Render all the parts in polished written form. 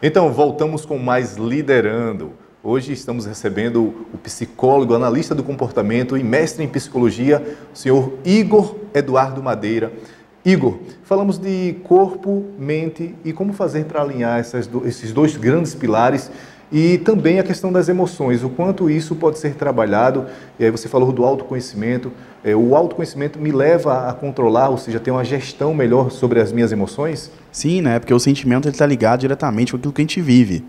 Então, voltamos com mais Liderando. Hoje estamos recebendo o psicólogo, analista do comportamento e mestre em psicologia, o senhor Igor Eduardo Madeira. Igor, falamos de corpo, mente e como fazer para alinhar esses dois grandes pilares e também a questão das emoções, o quanto isso pode ser trabalhado. E aí você falou do autoconhecimento. O autoconhecimento me leva a controlar, ou seja, ter uma gestão melhor sobre as minhas emoções? Sim, né? Porque o sentimento está ligado diretamente com aquilo que a gente vive.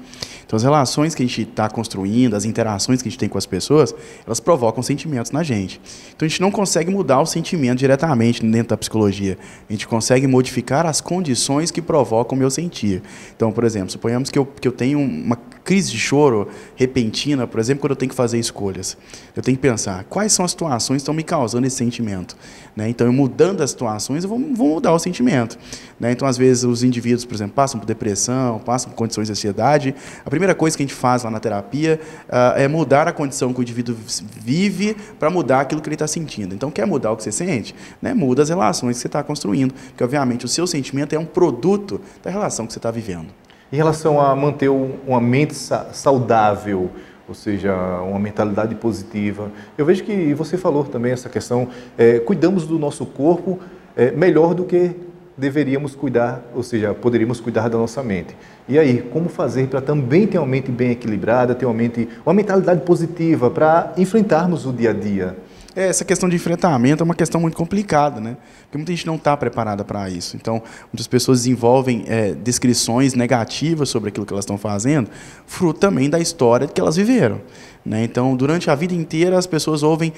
Então, as relações que a gente está construindo, as interações que a gente tem com as pessoas, elas provocam sentimentos na gente. Então, a gente não consegue mudar o sentimento diretamente dentro da psicologia. A gente consegue modificar as condições que provocam o meu sentir. Então, por exemplo, suponhamos que eu tenho uma crise de choro repentina, por exemplo, quando eu tenho que fazer escolhas. Eu tenho que pensar quais são as situações que estão me causando esse sentimento. Né? Então, eu mudando as situações, eu vou mudar o sentimento. Né? Então, às vezes, os indivíduos, por exemplo, passam por depressão, passam por condições de ansiedade. A primeira coisa que a gente faz lá na terapia é mudar a condição que o indivíduo vive para mudar aquilo que ele está sentindo. Então, quer mudar o que você sente? Né? Muda as relações que você está construindo. Porque, obviamente, o seu sentimento é um produto da relação que você está vivendo. Em relação a manter uma mente saudável, ou seja, uma mentalidade positiva, eu vejo que você falou também essa questão, cuidamos do nosso corpo melhor do que deveríamos cuidar, ou seja, poderíamos cuidar da nossa mente. E aí, como fazer para também ter uma mente bem equilibrada, ter uma mentalidade positiva para enfrentarmos o dia a dia? Essa questão de enfrentamento é uma questão muito complicada, né? Porque muita gente não está preparada para isso. Então, muitas pessoas desenvolvem descrições negativas sobre aquilo que elas estão fazendo, fruto também da história que elas viveram. Né? Então, durante a vida inteira, as pessoas ouvem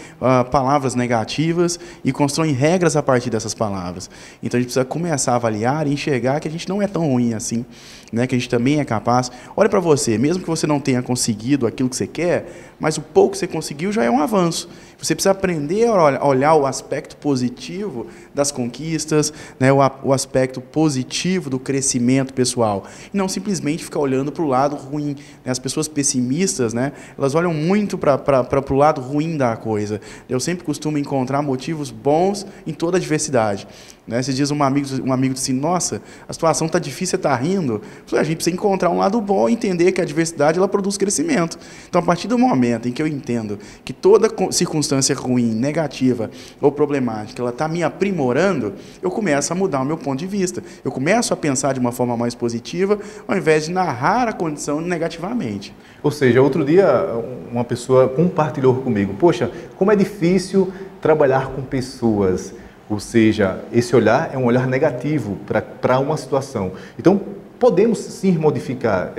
palavras negativas e constroem regras a partir dessas palavras. Então, a gente precisa começar a avaliar e enxergar que a gente não é tão ruim assim, né? Que a gente também é capaz. Olha para você, mesmo que você não tenha conseguido aquilo que você quer, mas o pouco que você conseguiu já é um avanço. Você precisa aprender a olhar o aspecto positivo das conquistas, né? O aspecto positivo do crescimento pessoal, e não simplesmente ficar olhando para o lado ruim. Né? As pessoas pessimistas, né? Elas olham muito para o lado ruim da coisa. Eu sempre costumo encontrar motivos bons em toda a diversidade. Né? Esses dias um amigo disse, nossa, a situação está difícil, você está rindo. A gente precisa encontrar um lado bom e entender que a diversidade ela produz crescimento. Então, a partir do momento em que eu entendo que toda circunstância ruim, negativa ou problemática, ela está me aprimorando, eu começo a mudar o meu ponto de vista. Eu começo a pensar de uma forma mais positiva, ao invés de narrar a condição negativamente. Ou seja, outro dia uma pessoa compartilhou comigo, poxa, como é difícil trabalhar com pessoas. Ou seja, esse olhar é um olhar negativo para uma situação. Então, podemos sim modificar,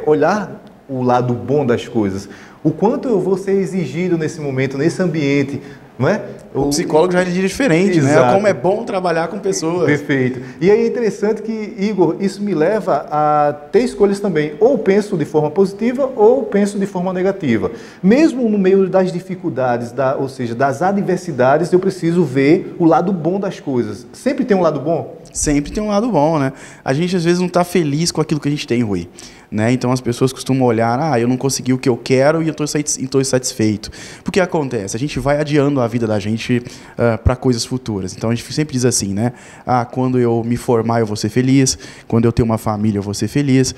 olhar o lado bom das coisas. O quanto eu vou ser exigido nesse momento, nesse ambiente, não é? O psicólogo já diria diferente, Exato. Né? Como é bom trabalhar com pessoas. Perfeito. E aí é interessante que, Igor, isso me leva a ter escolhas também. Ou penso de forma positiva ou penso de forma negativa. Mesmo no meio das dificuldades, ou seja, das adversidades, eu preciso ver o lado bom das coisas. Sempre tem um lado bom? Sempre tem um lado bom, né? A gente às vezes não está feliz com aquilo que a gente tem, Rui. Né? Então as pessoas costumam olhar, eu não consegui o que eu quero e eu estou insatisfeito. Por que acontece? A gente vai adiando a vida da gente para coisas futuras. Então a gente sempre diz assim, né? Quando eu me formar eu vou ser feliz, quando eu ter uma família eu vou ser feliz,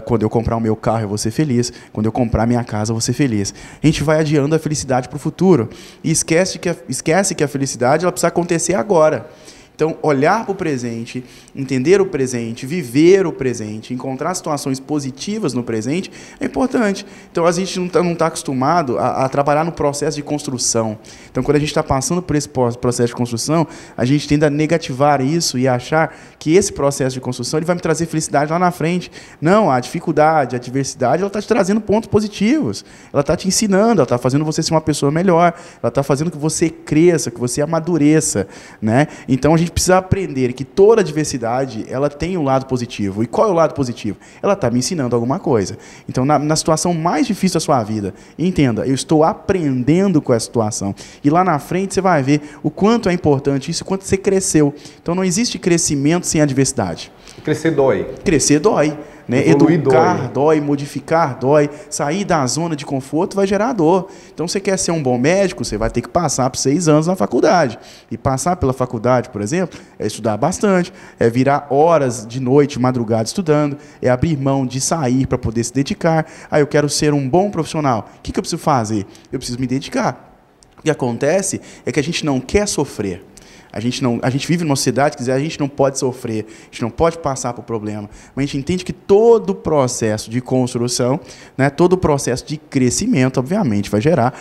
quando eu comprar o meu carro eu vou ser feliz, quando eu comprar minha casa eu vou ser feliz. A gente vai adiando a felicidade para o futuro e esquece que a felicidade ela precisa acontecer agora. Então, olhar para o presente, entender o presente, viver o presente, encontrar situações positivas no presente é importante. Então, a gente não tá acostumado a trabalhar no processo de construção. Então, quando a gente está passando por esse processo de construção, a gente tende a negativar isso e achar que esse processo de construção ele vai me trazer felicidade lá na frente. Não, a dificuldade, a adversidade, ela está te trazendo pontos positivos. Ela está te ensinando, ela está fazendo você ser uma pessoa melhor, ela está fazendo que você cresça, que você amadureça. Né? Então, a gente precisa aprender que toda adversidade ela tem um lado positivo. E qual é o lado positivo? Ela está me ensinando alguma coisa. Então, na situação mais difícil da sua vida, entenda, eu estou aprendendo com essa situação. E lá na frente você vai ver o quanto é importante isso, o quanto você cresceu. Então, não existe crescimento sem adversidade. Crescer dói. Crescer dói. né? Educar dói, modificar dói, sair da zona de conforto vai gerar dor. Então, você quer ser um bom médico, você vai ter que passar por 6 anos na faculdade. E passar pela faculdade, por exemplo, é estudar bastante, é virar horas de noite, madrugada estudando, é abrir mão de sair para poder se dedicar. Eu quero ser um bom profissional. O que eu preciso fazer? Eu preciso me dedicar. O que acontece é que a gente não quer sofrer. A gente vive numa sociedade que diz, a gente não pode sofrer, a gente não pode passar por problema. Mas a gente entende que todo o processo de construção, né, todo o processo de crescimento, obviamente, vai gerar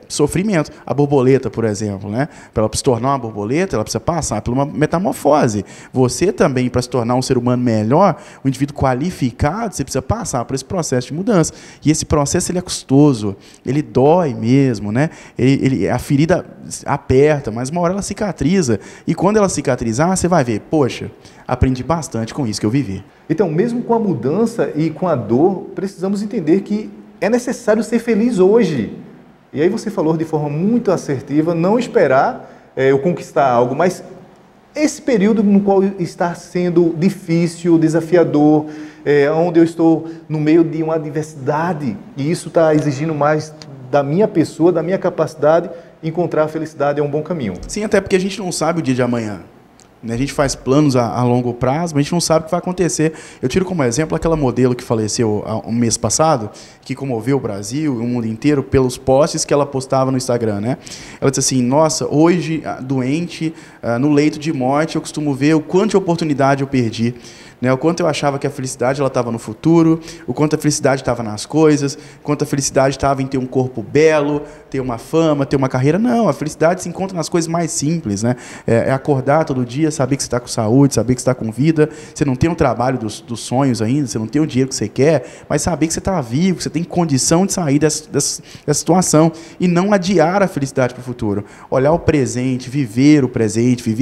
sofrimento. A borboleta, por exemplo, né, para ela se tornar uma borboleta, ela precisa passar por uma metamorfose. Você também, para se tornar um ser humano melhor, um indivíduo qualificado, você precisa passar por esse processo de mudança. E esse processo ele é custoso, ele dói mesmo, né? A ferida aperta, mas uma hora ela cicatriza. E quando ela cicatrizar, você vai ver, poxa, aprendi bastante com isso que eu vivi. Então, mesmo com a mudança e com a dor, precisamos entender que é necessário ser feliz hoje. E aí você falou de forma muito assertiva, não esperar eu conquistar algo, mas esse período no qual está sendo difícil, desafiador, onde eu estou no meio de uma adversidade, e isso está exigindo mais da minha pessoa, da minha capacidade, encontrar a felicidade é um bom caminho. Sim, até porque a gente não sabe o dia de amanhã. A gente faz planos a longo prazo, mas a gente não sabe o que vai acontecer. Eu tiro como exemplo aquela modelo que faleceu um mês passado, que comoveu o Brasil e o mundo inteiro pelos posts que ela postava no Instagram, né? Ela disse assim, nossa, hoje, doente, no leito de morte, eu costumo ver o quanto de oportunidade eu perdi. Né, o quanto eu achava que a felicidade estava no futuro, o quanto a felicidade estava nas coisas, o quanto a felicidade estava em ter um corpo belo, ter uma fama, ter uma carreira. Não, a felicidade se encontra nas coisas mais simples. Né? É acordar todo dia, saber que você está com saúde, saber que você está com vida, você não tem um trabalho dos sonhos ainda, você não tem o dinheiro que você quer, mas saber que você está vivo, que você tem condição de sair dessa situação e não adiar a felicidade para o futuro. Olhar o presente, viver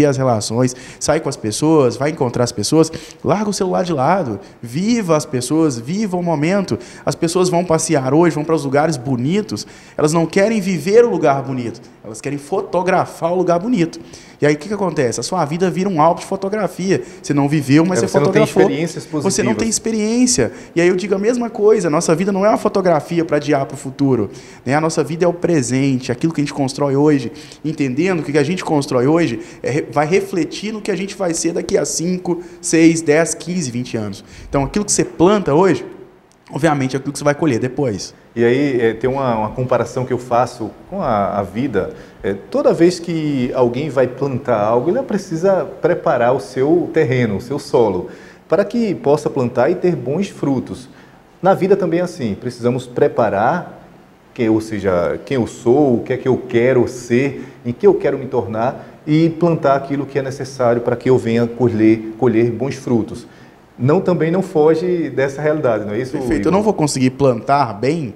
as relações, sair com as pessoas, vai encontrar as pessoas, larga o celular de lado, viva as pessoas, viva o momento. As pessoas vão passear hoje, vão para os lugares bonitos, elas não querem viver o lugar bonito, elas querem fotografar o lugar bonito. E aí o que acontece? A sua vida vira um álbum de fotografia. Você não viveu, mas você fotografou. Não tem experiências positivas. Você não tem experiência. E aí eu digo a mesma coisa, a nossa vida não é uma fotografia para adiar para o futuro. Né? A nossa vida é o presente, aquilo que a gente constrói hoje. Entendendo que o que a gente constrói hoje vai refletir no que a gente vai ser daqui a 5, 6, 10, 15, 20 anos. Então aquilo que você planta hoje, obviamente é aquilo que você vai colher depois. E aí tem uma comparação que eu faço com a vida. Toda vez que alguém vai plantar algo, ele precisa preparar o seu terreno, o seu solo, para que possa plantar e ter bons frutos. Na vida também é assim, precisamos preparar, ou seja, quem eu sou, o que é que eu quero ser, em que eu quero me tornar e plantar aquilo que é necessário para que eu venha colher bons frutos. Também não foge dessa realidade, não é isso? Perfeito. Eu não vou conseguir plantar bem,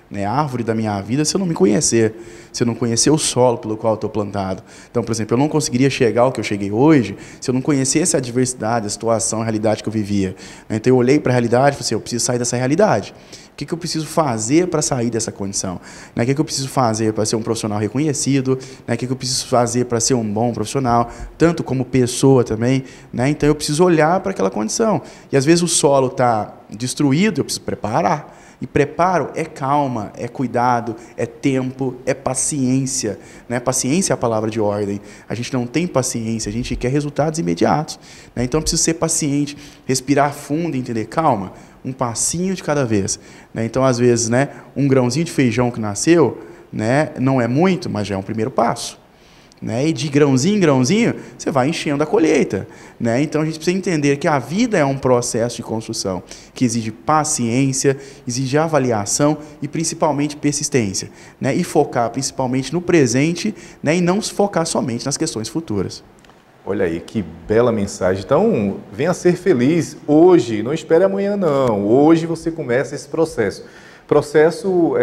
né, a árvore da minha vida se eu não me conhecer, se eu não conhecer o solo pelo qual eu estou plantado. Então, por exemplo, eu não conseguiria chegar ao que eu cheguei hoje se eu não conhecesse a diversidade, a situação, a realidade que eu vivia. Então, eu olhei para a realidade e falei assim, eu preciso sair dessa realidade. O que eu preciso fazer para sair dessa condição? O que eu preciso fazer para ser um profissional reconhecido? O que eu preciso fazer para ser um bom profissional? Tanto como pessoa também. Então, eu preciso olhar para aquela condição. E, às vezes, o solo está destruído, eu preciso preparar. E preparo é calma, é cuidado, é tempo, é paciência. Paciência é a palavra de ordem. A gente não tem paciência, a gente quer resultados imediatos. Então, eu preciso ser paciente, respirar fundo e entender, calma, um passinho de cada vez. Então, às vezes, um grãozinho de feijão que nasceu, não é muito, mas já é um primeiro passo. E de grãozinho em grãozinho, você vai enchendo a colheita. Então, a gente precisa entender que a vida é um processo de construção, que exige paciência, exige avaliação e, principalmente, persistência. E focar, principalmente, no presente, e não se focar somente nas questões futuras. Olha aí, que bela mensagem. Então, venha ser feliz hoje, não espere amanhã, não. Hoje você começa esse processo. O processo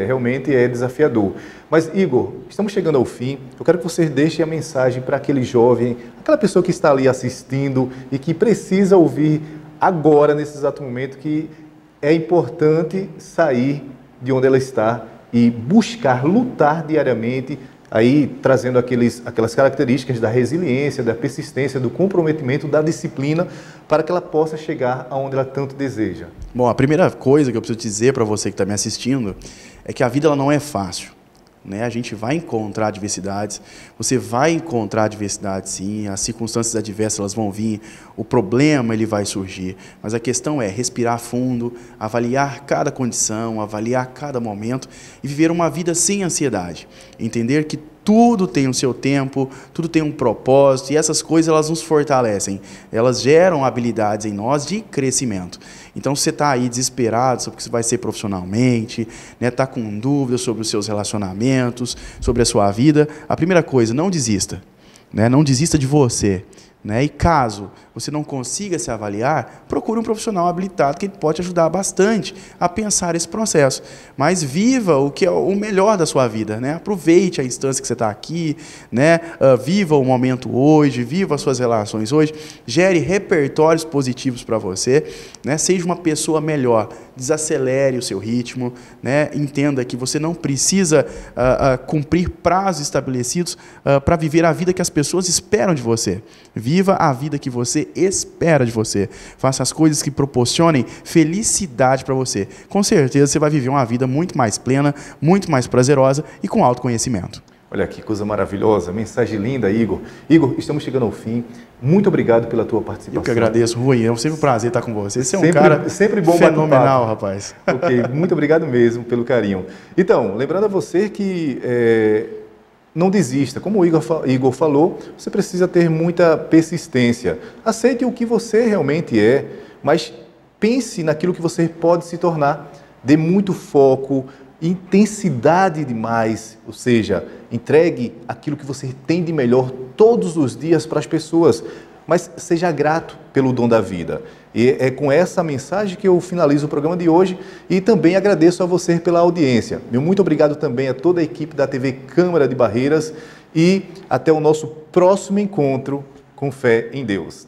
realmente é desafiador. Mas, Igor, estamos chegando ao fim. Eu quero que vocês deixem a mensagem para aquele jovem, aquela pessoa que está ali assistindo e que precisa ouvir agora, nesse exato momento, que é importante sair de onde ela está e buscar, lutar diariamente, aí trazendo aquelas características da resiliência, da persistência, do comprometimento, da disciplina, para que ela possa chegar aonde ela tanto deseja. Bom, a primeira coisa que eu preciso dizer para você que está me assistindo é que a vida ela não é fácil. Né? A gente vai encontrar adversidades, você vai encontrar adversidades sim, as circunstâncias adversas elas vão vir, o problema ele vai surgir, mas a questão é respirar fundo, avaliar cada condição, avaliar cada momento e viver uma vida sem ansiedade, entender que tudo tem o seu tempo, tudo tem um propósito e essas coisas elas nos fortalecem, elas geram habilidades em nós de crescimento. Então, se você está aí desesperado sobre o que você vai ser profissionalmente, está com dúvidas sobre os seus relacionamentos, sobre a sua vida, a primeira coisa, não desista. Não desista de você. E caso você não consiga se avaliar, procure um profissional habilitado que pode te ajudar bastante a pensar esse processo. Mas viva o que é o melhor da sua vida. Aproveite a instância que você está aqui, viva o momento hoje, viva as suas relações hoje, gere repertórios positivos para você, seja uma pessoa melhor, desacelere o seu ritmo, entenda que você não precisa cumprir prazos estabelecidos para viver a vida que as pessoas esperam de você. Viva a vida que você espera de você. Faça as coisas que proporcionem felicidade para você. Com certeza você vai viver uma vida muito mais plena, muito mais prazerosa e com autoconhecimento. Olha que coisa maravilhosa, mensagem linda, Igor. Igor, estamos chegando ao fim. Muito obrigado pela tua participação. Eu que agradeço, Rui. É sempre um prazer estar com você. Você é um cara sempre bom fenomenal, rapaz. Ok, muito obrigado mesmo pelo carinho. Então, lembrando a você que não desista. Como o Igor falou, você precisa ter muita persistência. Aceite o que você realmente é, mas pense naquilo que você pode se tornar. Dê muito foco, intensidade demais, ou seja, entregue aquilo que você tem de melhor todos os dias para as pessoas, mas seja grato pelo dom da vida. E é com essa mensagem que eu finalizo o programa de hoje e também agradeço a você pela audiência. Meu muito obrigado também a toda a equipe da TV Câmara de Barreiras e até o nosso próximo encontro com fé em Deus.